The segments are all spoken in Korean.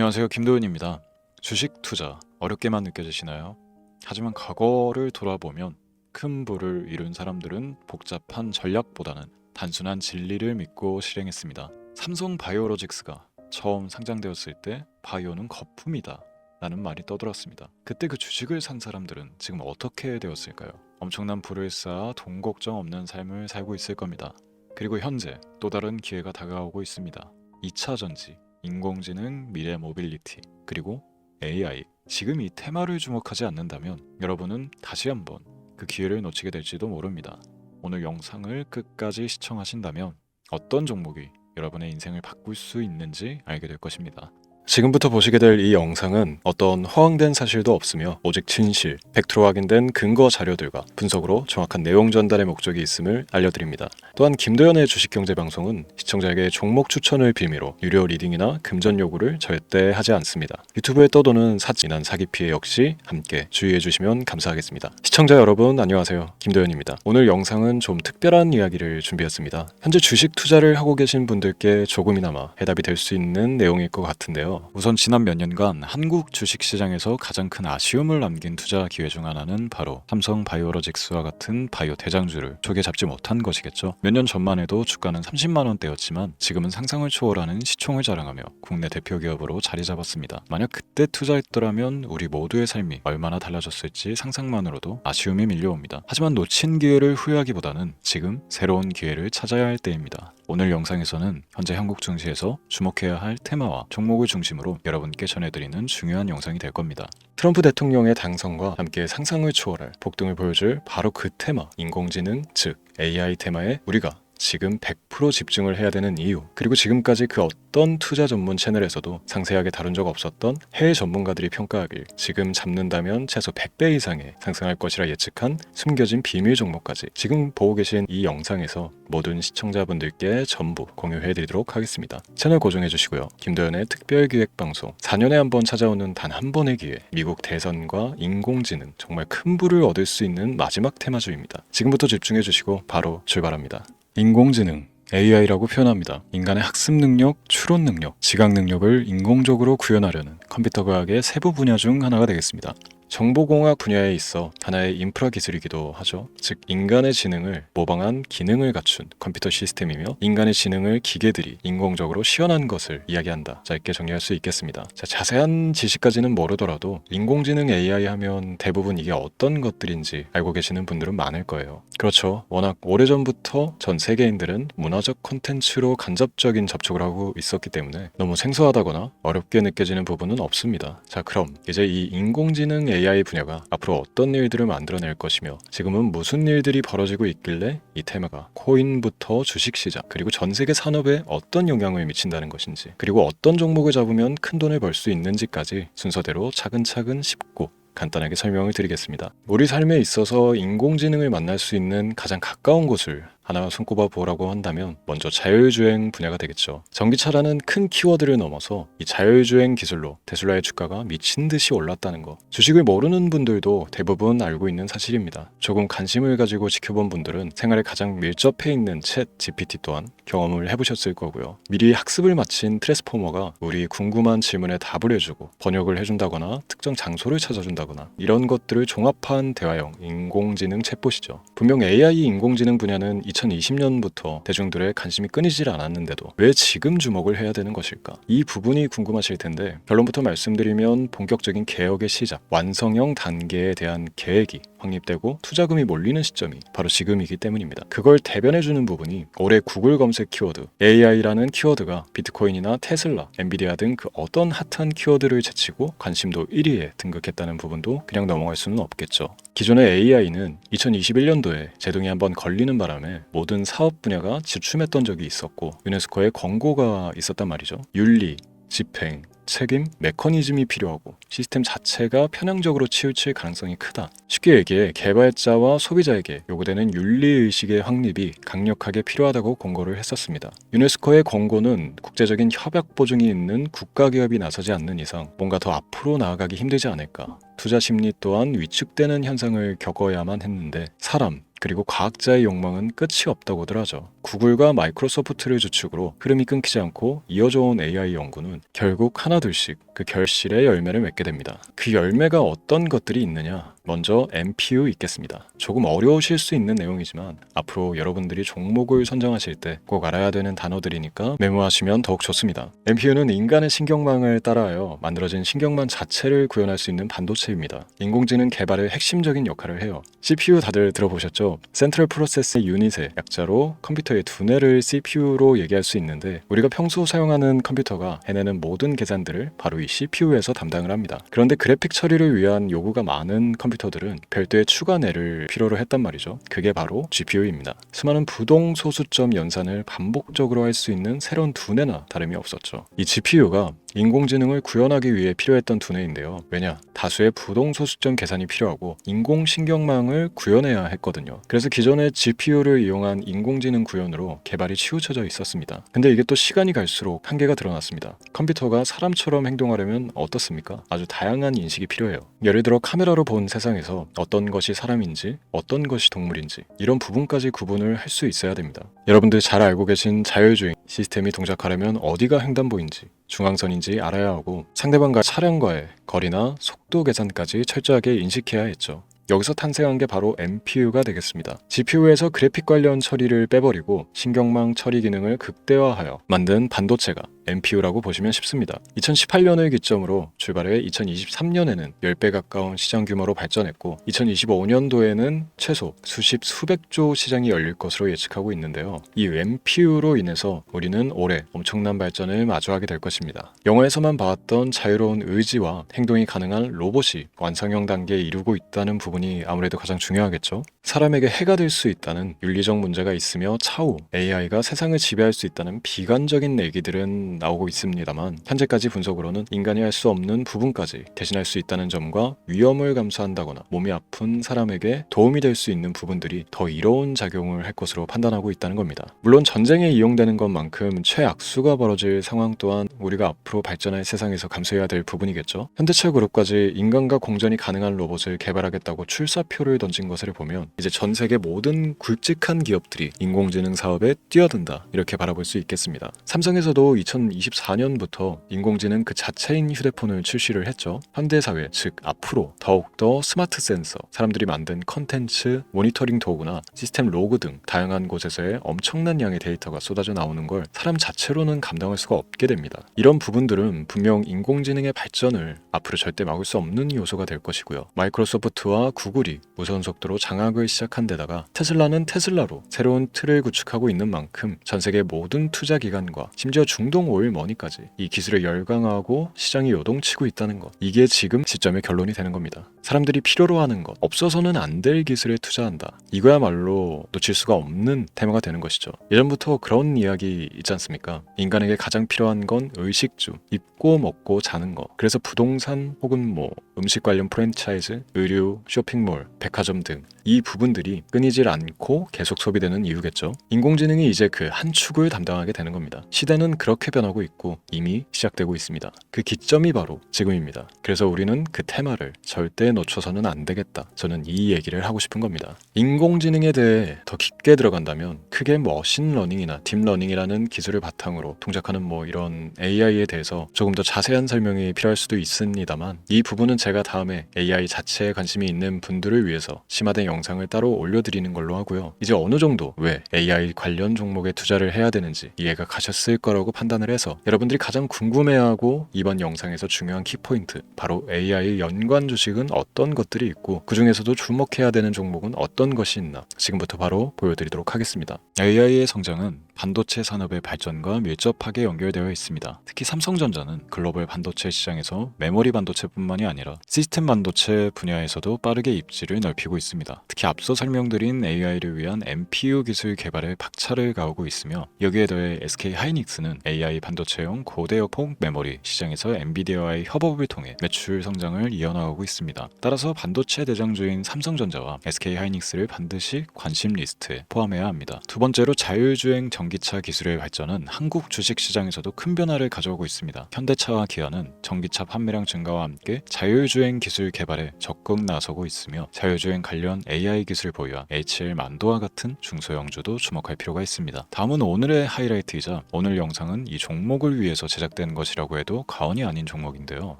안녕하세요. 김도윤입니다. 주식 투자 어렵게만 느껴지시나요? 하지만 과거를 돌아보면 큰 부를 이룬 사람들은 복잡한 전략보다는 단순한 진리를 믿고 실행했습니다. 삼성 바이오로직스가 처음 상장되었을 때 바이오는 거품이다 라는 말이 떠돌았습니다. 그때 그 주식을 산 사람들은 지금 어떻게 되었을까요? 엄청난 부를 쌓아 돈 걱정 없는 삶을 살고 있을 겁니다. 그리고 현재 또 다른 기회가 다가오고 있습니다. 2차 전지, 인공지능, 미래 모빌리티, 그리고 AI. 지금 이 테마를 주목하지 않는다면 여러분은 다시 한번 그 기회를 놓치게 될지도 모릅니다. 오늘 영상을 끝까지 시청하신다면 어떤 종목이 여러분의 인생을 바꿀 수 있는지 알게 될 것입니다. 지금부터 보시게 될 이 영상은 어떤 허황된 사실도 없으며 오직 진실, 팩트로 확인된 근거 자료들과 분석으로 정확한 내용 전달의 목적이 있음을 알려드립니다. 또한 김도연의 주식경제방송은 시청자에게 종목 추천을 빌미로 유료 리딩이나 금전 요구를 절대 하지 않습니다. 유튜브에 떠도는 사진한 사기 피해 역시 함께 주의해 주시면 감사하겠습니다. 시청자 여러분 안녕하세요. 김도연입니다. 오늘 영상은 좀 특별한 이야기를 준비했습니다. 현재 주식 투자를 하고 계신 분들께 조금이나마 해답이 될 수 있는 내용일 것 같은데요. 우선 지난 몇 년간 한국 주식시장에서 가장 큰 아쉬움을 남긴 투자 기회 중 하나는 바로 삼성 바이오로직스와 같은 바이오 대장주를 초기에 잡지 못한 것이겠죠. 몇 년 전만 해도 주가는 30만 원대였지만 지금은 상상을 초월하는 시총을 자랑하며 국내 대표 기업으로 자리 잡았습니다. 만약 그때 투자했더라면 우리 모두의 삶이 얼마나 달라졌을지 상상만으로도 아쉬움이 밀려옵니다. 하지만 놓친 기회를 후회하기보다는 지금 새로운 기회를 찾아야 할 때입니다. 오늘 영상에서는 현재 한국 증시에서 주목해야 할 테마와 종목을 중심으로 여러분께 전해드리는 중요한 영상이 될 겁니다. 트럼프 대통령의 당선과 함께 상상을 초월할 폭등을 보여줄 바로 그 테마, 인공지능, 즉 AI 테마에 우리가 지금 100% 집중을 해야 되는 이유, 그리고 지금까지 그 어떤 투자 전문 채널에서도 상세하게 다룬 적 없었던 해외 전문가들이 평가하길 지금 잡는다면 최소 100배 이상의 상승할 것이라 예측한 숨겨진 비밀 종목까지 지금 보고 계신 이 영상에서 모든 시청자분들께 전부 공유해드리도록 하겠습니다. 채널 고정해 주시고요. 김도연의 특별기획방송 4년에 한 번 찾아오는 단 한 번의 기회, 미국 대선과 인공지능, 정말 큰 부를 얻을 수 있는 마지막 테마주입니다. 지금부터 집중해 주시고 바로 출발합니다. 인공지능, AI라고 표현합니다. 인간의 학습 능력, 추론 능력, 지각 능력을 인공적으로 구현하려는 컴퓨터 과학의 세부 분야 중 하나가 되겠습니다. 정보공학 분야에 있어 하나의 인프라 기술이기도 하죠. 즉 인간의 지능을 모방한 기능을 갖춘 컴퓨터 시스템이며 인간의 지능을 기계들이 인공적으로 시연한 것을 이야기한다. 짧게 정리할 수 있겠습니다. 자세한 지식까지는 모르더라도 인공지능 AI 하면 대부분 이게 어떤 것들인지 알고 계시는 분들은 많을 거예요. 그렇죠. 워낙 오래전부터 전 세계인들은 문화적 콘텐츠로 간접적인 접촉을 하고 있었기 때문에 너무 생소하다거나 어렵게 느껴지는 부분은 없습니다. 자, 그럼 이제 이 인공지능 AI 분야가 앞으로 어떤 일들을 만들어낼 것이며 지금은 무슨 일들이 벌어지고 있길래 이 테마가 코인부터 주식시장 그리고 전 세계 산업에 어떤 영향을 미친다는 것인지, 그리고 어떤 종목을 잡으면 큰 돈을 벌 수 있는지까지 순서대로 차근차근 짚고 간단하게 설명을 드리겠습니다. 우리 삶에 있어서 인공지능을 만날 수 있는 가장 가까운 곳을 하나 손꼽아 보라고 한다면 먼저 자율주행 분야가 되겠죠. 전기차라는 큰 키워드를 넘어서 이 자율주행 기술로 테슬라의 주가가 미친 듯이 올랐다는 거, 주식을 모르는 분들도 대부분 알고 있는 사실입니다. 조금 관심을 가지고 지켜본 분들은 생활에 가장 밀접해 있는 챗 GPT 또한 경험을 해보셨을 거고요. 미리 학습을 마친 트랜스포머가 우리 궁금한 질문에 답을 해주고 번역을 해준다거나 특정 장소를 찾아준다거나 이런 것들을 종합한 대화형 인공지능 챗봇이죠. 분명 AI 인공지능 분야는 2020년부터 대중들의 관심이 끊이질 않았는데도 왜 지금 주목을 해야 되는 것일까? 이 부분이 궁금하실 텐데 결론부터 말씀드리면 본격적인 개혁의 시작, 완성형 단계에 대한 계획이 확립되고 투자금이 몰리는 시점이 바로 지금이기 때문입니다. 그걸 대변해주는 부분이 올해 구글 검색 키워드 AI라는 키워드가 비트코인이나 테슬라, 엔비디아 등 그 어떤 핫한 키워드를 제치고 관심도 1위에 등극했다는 부분도 그냥 넘어갈 수는 없겠죠. 기존의 AI는 2021년도에 제동이 한번 걸리는 바람에 모든 사업 분야가 주춤했던 적이 있었고 유네스코의 권고가 있었단 말이죠. 윤리, 집행, 책임, 메커니즘이 필요하고 시스템 자체가 편향적으로 치우칠 가능성이 크다. 쉽게 얘기해 개발자와 소비자에게 요구되는 윤리의식의 확립이 강력하게 필요하다고 권고를 했었습니다. 유네스코의 권고는 국제적인 협약 보증이 있는 국가기업이 나서지 않는 이상 뭔가 더 앞으로 나아가기 힘들지 않을까. 투자 심리 또한 위축되는 현상을 겪어야만 했는데 사람, 그리고 과학자의 욕망은 끝이 없다고들 하죠. 구글과 마이크로소프트를 주축으로 흐름이 끊기지 않고 이어져 온 AI 연구는 결국 하나둘씩 그 결실의 열매를 맺게 됩니다. 그 열매가 어떤 것들이 있느냐? 먼저 MPU 있겠습니다. 조금 어려우실 수 있는 내용이지만 앞으로 여러분들이 종목을 선정하실 때 꼭 알아야 되는 단어들이니까 메모하시면 더욱 좋습니다. MPU는 인간의 신경망을 따라하여 만들어진 신경망 자체를 구현할 수 있는 반도체입니다. 인공지능 개발의 핵심적인 역할을 해요. CPU 다들 들어보셨죠? 센트럴 프로세스 유닛의 약자로 컴퓨터의 두뇌를 CPU로 얘기할 수 있는데, 우리가 평소 사용하는 컴퓨터가 해내는 모든 계산들을 바로 이 CPU에서 담당을 합니다. 그런데 그래픽 처리를 위한 요구가 많은 컴퓨터들은 별도의 추가 뇌를 필요로 했단 말이죠. 그게 바로 GPU입니다. 수많은 부동 소수점 연산을 반복적으로 할 수 있는 새로운 두뇌나 다름이 없었죠. 이 GPU가 인공지능을 구현하기 위해 필요했던 두뇌인데요. 왜냐? 다수의 부동 소수점 계산이 필요하고 인공신경망을 구현해야 했거든요. 그래서 기존의 GPU를 이용한 인공지능 구현으로 개발이 치우쳐져 있었습니다. 근데 이게 또 시간이 갈수록 한계가 드러났습니다. 컴퓨터가 사람처럼 행동하려면 어떻습니까? 아주 다양한 인식이 필요해요. 예를 들어 카메라로 본 세상에서 어떤 것이 사람인지 어떤 것이 동물인지 이런 부분까지 구분을 할 수 있어야 됩니다. 여러분들 잘 알고 계신 자율주행 시스템이 동작하려면 어디가 횡단보인지 중앙선인지 알아야 하고 상대방과 차량과의 거리나 속도 계산까지 철저하게 인식해야 했죠. 여기서 탄생한 게 바로 MPU가 되겠습니다. GPU에서 그래픽 관련 처리를 빼버리고 신경망 처리 기능을 극대화하여 만든 반도체가 MPU라고 보시면 쉽습니다. 2018년을 기점으로 출발해 2023년에는 10배 가까운 시장 규모로 발전했고 2025년도에는 최소 수백조 시장이 열릴 것으로 예측하고 있는데요. 이 MPU로 인해서 우리는 올해 엄청난 발전을 마주하게 될 것입니다. 영화에서만 봐왔던 자유로운 의지와 행동이 가능한 로봇이 완성형 단계에 이르고 있다는 부분이 아무래도 가장 중요하겠죠. 사람에게 해가 될 수 있다는 윤리적 문제가 있으며 차후 AI가 세상을 지배할 수 있다는 비관적인 얘기들은 나오고 있습니다만, 현재까지 분석으로는 인간이 할 수 없는 부분까지 대신할 수 있다는 점과 위험을 감수한다거나 몸이 아픈 사람에게 도움이 될 수 있는 부분들이 더 이로운 작용을 할 것으로 판단하고 있다는 겁니다. 물론 전쟁에 이용되는 것만큼 최악수가 벌어질 상황 또한 우리가 앞으로 발전할 세상에서 감수해야 될 부분이겠죠. 현대차 그룹까지 인간과 공전이 가능한 로봇을 개발하겠다고 출사표를 던진 것을 보면 이제 전 세계 모든 굵직한 기업들이 인공지능 사업에 뛰어든다, 이렇게 바라볼 수 있겠습니다. 삼성에서도 2024년부터 인공지능 그 자체인 휴대폰을 출시를 했죠. 현대사회, 즉 앞으로 더욱더 스마트 센서, 사람들이 만든 컨텐츠, 모니터링 도구나 시스템 로그 등 다양한 곳에서의 엄청난 양의 데이터가 쏟아져 나오는 걸 사람 자체로는 감당할 수가 없게 됩니다. 이런 부분들은 분명 인공지능의 발전을 앞으로 절대 막을 수 없는 요소가 될 것이고요. 마이크로소프트와 구글이 무선 속도로 장악을 시작한 데다가 테슬라는 테슬라로 새로운 틀을 구축하고 있는 만큼 전 세계 모든 투자 기관과 심지어 중동 오일 머니까지 이 기술을 열광하고 시장이 요동치고 있다는 것, 이게 지금 시점의 결론이 되는 겁니다. 사람들이 필요로 하는 것, 없어서는 안 될 기술에 투자한다, 이거야말로 놓칠 수가 없는 테마가 되는 것이죠. 예전부터 그런 이야기 있지 않습니까? 인간에게 가장 필요한 건 의식주, 입고 먹고 자는 것. 그래서 부동산 혹은 음식 관련 프랜차이즈, 의류, 쇼핑몰, 백화점 등 이 부분들이 끊이질 않고 계속 소비되는 이유겠죠. 인공지능이 이제 그 한 축을 담당하게 되는 겁니다. 시대는 그렇게 변하고 있고 이미 시작되고 있습니다. 그 기점이 바로 지금입니다. 그래서 우리는 그 테마를 절대 놓쳐서는 안 되겠다, 저는 이 얘기를 하고 싶은 겁니다. 인공지능에 대해 더 깊게 들어간다면 크게 머신러닝이나 딥러닝이라는 기술을 바탕으로 동작하는 이런 AI에 대해서 조금 더 자세한 설명이 필요할 수도 있습니다만, 이 부분은 제가 다음에 AI 자체에 관심이 있는 분들을 위해서 심화된 영상을 따로 올려드리는 걸로 하고요. 이제 어느 정도 왜 AI 관련 종목에 투자를 해야 되는지 이해가 가셨을 거라고 판단을 해서 여러분들이 가장 궁금해하고 이번 영상에서 중요한 키포인트, 바로 AI 연관 주식은 어떤 것들이 있고 그 중에서도 주목해야 되는 종목은 어떤 것이 있나 지금부터 바로 보여드리도록 하겠습니다. AI의 성장은 반도체 산업의 발전과 밀접하게 연결되어 있습니다. 특히 삼성전자는 글로벌 반도체 시장에서 메모리 반도체뿐만이 아니라 시스템 반도체 분야에서도 빠르게 입지를 넓히고 있습니다. 특히 앞서 설명드린 AI를 위한 MPU 기술 개발에 박차를 가하고 있으며, 여기에 더해 SK 하이닉스는 AI AI 반도체용 고대역폭 메모리 시장에서 엔비디아와의 협업을 통해 매출 성장을 이어나가고 있습니다. 따라서 반도체 대장주인 삼성전자와 SK하이닉스를 반드시 관심 리스트에 포함해야 합니다. 두 번째로 자율주행 전기차 기술의 발전은 한국 주식시장에서도 큰 변화를 가져오고 있습니다. 현대차와 기아는 전기차 판매량 증가와 함께 자율주행 기술 개발에 적극 나서고 있으며 자율주행 관련 AI 기술 보유와 HL만도와 같은 중소형주도 주목할 필요가 있습니다. 다음은 오늘의 하이라이트이자 오늘 영상은 이 종목을 위해서 제작된 것이라고 해도 과언이 아닌 종목인데요.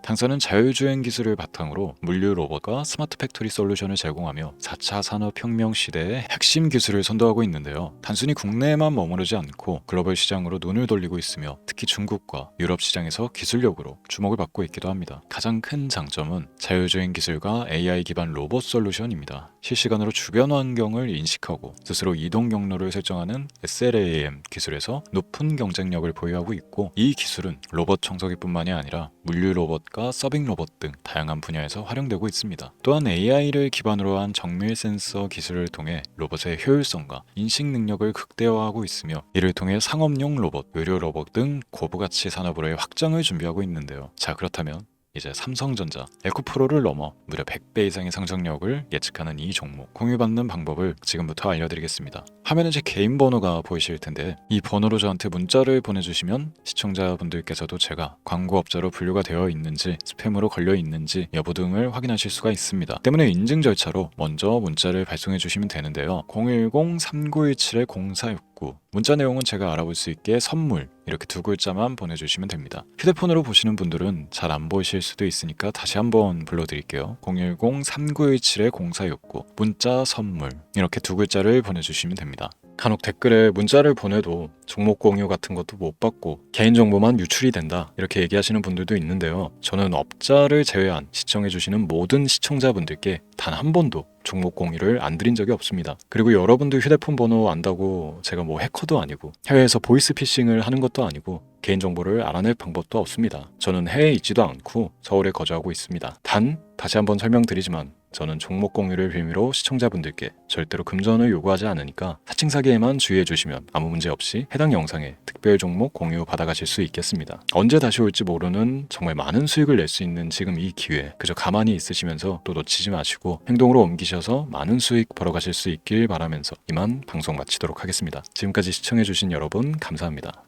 당사는 자율주행 기술을 바탕으로 물류 로봇과 스마트 팩토리 솔루션을 제공하며 4차 산업혁명 시대의 핵심 기술을 선도하고 있는데요. 단순히 국내에만 머무르지 않고 글로벌 시장으로 눈을 돌리고 있으며 특히 중국과 유럽 시장에서 기술력으로 주목을 받고 있기도 합니다. 가장 큰 장점은 자율주행 기술과 AI 기반 로봇 솔루션입니다. 실시간으로 주변 환경을 인식하고 스스로 이동 경로를 설정하는 SLAM 기술에서 높은 경쟁력을 보유하고 있고, 이 기술은 로봇 청소기뿐만이 아니라 물류 로봇과 서빙 로봇 등 다양한 분야에서 활용되고 있습니다. 또한 AI를 기반으로 한 정밀 센서 기술을 통해 로봇의 효율성과 인식 능력을 극대화하고 있으며, 이를 통해 상업용 로봇, 의료 로봇 등 고부가치 산업으로의 확장을 준비하고 있는데요. 자, 그렇다면 이제 삼성전자, 에코프로를 넘어 무려 100배 이상의 상승력을 예측하는 이 종목 공유받는 방법을 지금부터 알려드리겠습니다. 화면에 제 개인 번호가 보이실 텐데 이 번호로 저한테 문자를 보내주시면 시청자분들께서도 제가 광고업자로 분류가 되어 있는지 스팸으로 걸려 있는지 여부 등을 확인하실 수가 있습니다. 때문에 인증 절차로 먼저 문자를 발송해 주시면 되는데요. 010-3917-0469 문자 내용은 제가 알아볼 수 있게 선물 이렇게 두 글자만 보내주시면 됩니다. 휴대폰으로 보시는 분들은 잘 안 보이실 수도 있으니까 다시 한번 불러드릴게요. 010-3917-0469 문자 선물 이렇게 두 글자를 보내주시면 됩니다. 간혹 댓글에 문자를 보내도 종목 공유 같은 것도 못 받고 개인정보만 유출이 된다 이렇게 얘기하시는 분들도 있는데요. 저는 업자를 제외한 시청해주시는 모든 시청자분들께 단 한 번도 종목 공유를 안 드린 적이 없습니다. 그리고 여러분들 휴대폰 번호 안다고 제가 뭐 해커도 아니고 해외에서 보이스피싱을 하는 것도 아니고 개인정보를 알아낼 방법도 없습니다. 저는 해외에 있지도 않고 서울에 거주하고 있습니다. 단 다시 한번 설명드리지만 저는 종목 공유를 빌미로 시청자분들께 절대로 금전을 요구하지 않으니까 사칭 사기에만 주의해 주시면 아무 문제 없이 해당 영상에 특별 종목 공유 받아가실 수 있겠습니다. 언제 다시 올지 모르는 정말 많은 수익을 낼 수 있는 지금 이 기회 그저 가만히 있으시면서 또 놓치지 마시고 행동으로 옮기셔서 많은 수익 벌어가실 수 있길 바라면서 이만 방송 마치도록 하겠습니다. 지금까지 시청해 주신 여러분 감사합니다.